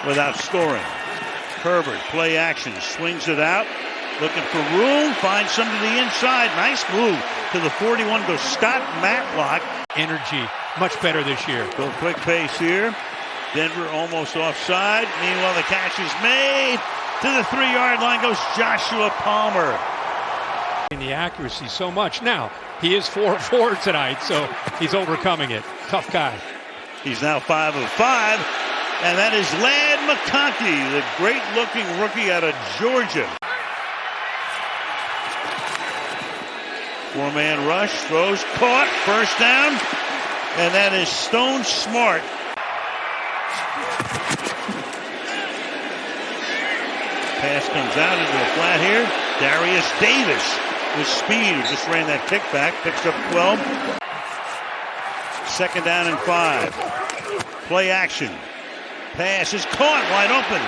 without scoring. Herbert, play action, swings it out, looking for room, finds some to the inside. Nice move to the 41, goes Scott Matlock. Energy, much better this year. Go quick pace here. Denver almost offside. Meanwhile, the catch is made. To the 3-yard line goes Joshua Palmer. In the accuracy so much. Now, he is 4 of 4 tonight, so he's overcoming it. Tough guy. He's now 5 of 5. And that is Ladd McConkey, the great-looking rookie out of Georgia. 4-man rush, throws, caught, first down. And that is Stone Smart. Pass comes out into a flat here. Darius Davis with speed, who just ran that kickback, picks up 12. 2nd down and 5. Play action. Pass is caught wide open.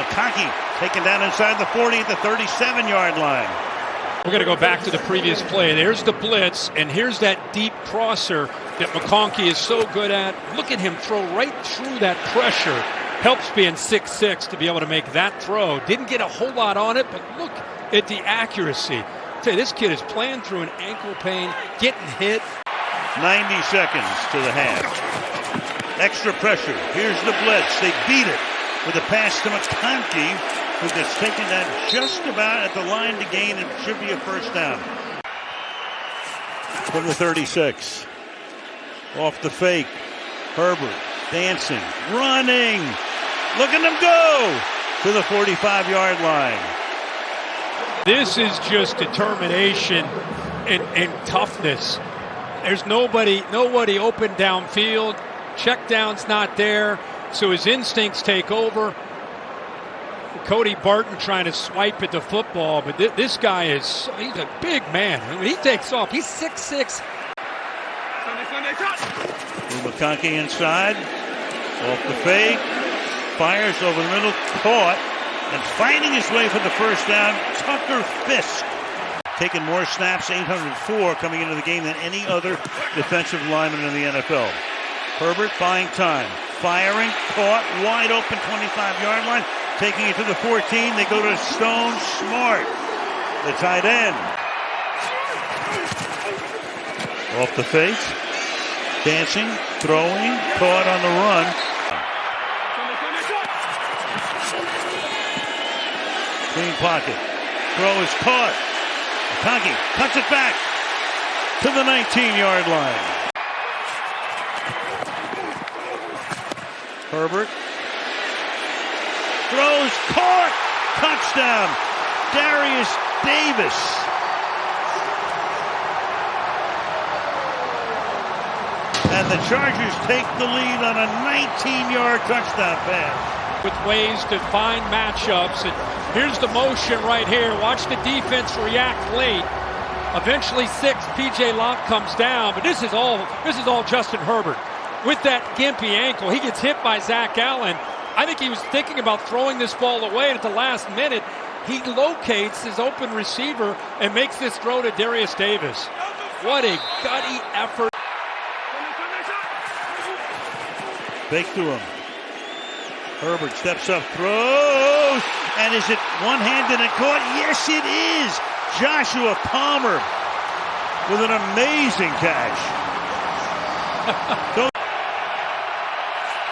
McConkey taken down inside the 40 at the 37-yard line. We're going to go back to the previous play. There's the blitz, and here's that deep crosser that McConkey is so good at. Look at him throw right through that pressure. Helps being 6'6" to be able to make that throw. Didn't get a whole lot on it, but look at the accuracy. I tell you, this kid is playing through an ankle pain, getting hit. 90 seconds to the half. Extra pressure. Here's the blitz. They beat it with a pass to McConkey, who gets taken down just about at the line to gain and should be a first down. From the 36. Off the fake. Herbert dancing, running. Look at them go to the 45-yard line. This is just determination and toughness. There's nobody open downfield. Check down's not there, so his instincts take over. Cody Barton trying to swipe at the football, but this guy he's a big man. I mean, he takes off. He's 6'6". McConkey inside, off the fake, fires over the middle, caught, and finding his way for the first down, Tucker Fisk. Taking more snaps, 804 coming into the game than any other defensive lineman in the NFL. Herbert buying time, firing, caught, wide open 25-yard line, taking it to the 14. They go to Stone Smart, the tight end. Off the face, dancing, throwing, caught on the run. Clean pocket, throw is caught. McConkey cuts it back to the 19-yard line. Herbert throws, caught, touchdown, Darius Davis. And the Chargers take the lead on a 19-yard touchdown pass. With ways to find matchups, and here's the motion right here. Watch the defense react late. Eventually 6, P.J. Locke comes down, but this is all Justin Herbert. With that gimpy ankle, he gets hit by Zach Allen. I think he was thinking about throwing this ball away, and at the last minute, he locates his open receiver and makes this throw to Darius Davis. What a gutty effort. Fake to him. Herbert steps up, throws, and is it one-handed and caught? Yes, it is. Joshua Palmer with an amazing catch.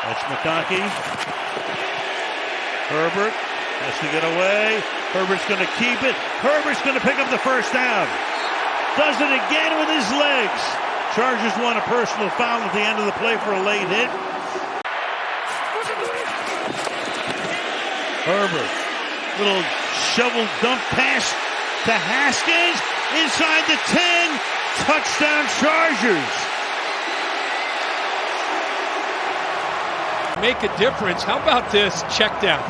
That's McConkey. Herbert has to get away. Herbert's going to keep it. Herbert's going to pick up the first down. Does it again with his legs. Chargers want a personal foul at the end of the play for a late hit. Herbert, little shovel dump pass to Haskins, inside the 10, touchdown Chargers. Make a difference. How about this check down?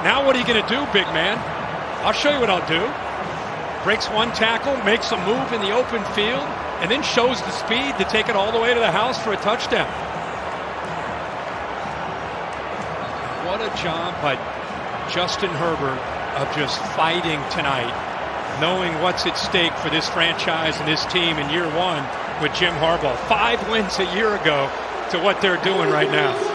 Now what are you going to do, big man? I'll show you what I'll do. Breaks one tackle, makes a move in the open field, and then shows the speed to take it all the way to the house for a touchdown. What a job by Justin Herbert of just fighting tonight, knowing what's at stake for this franchise and this team in year one with Jim Harbaugh. 5 wins a year ago to what they're doing right now.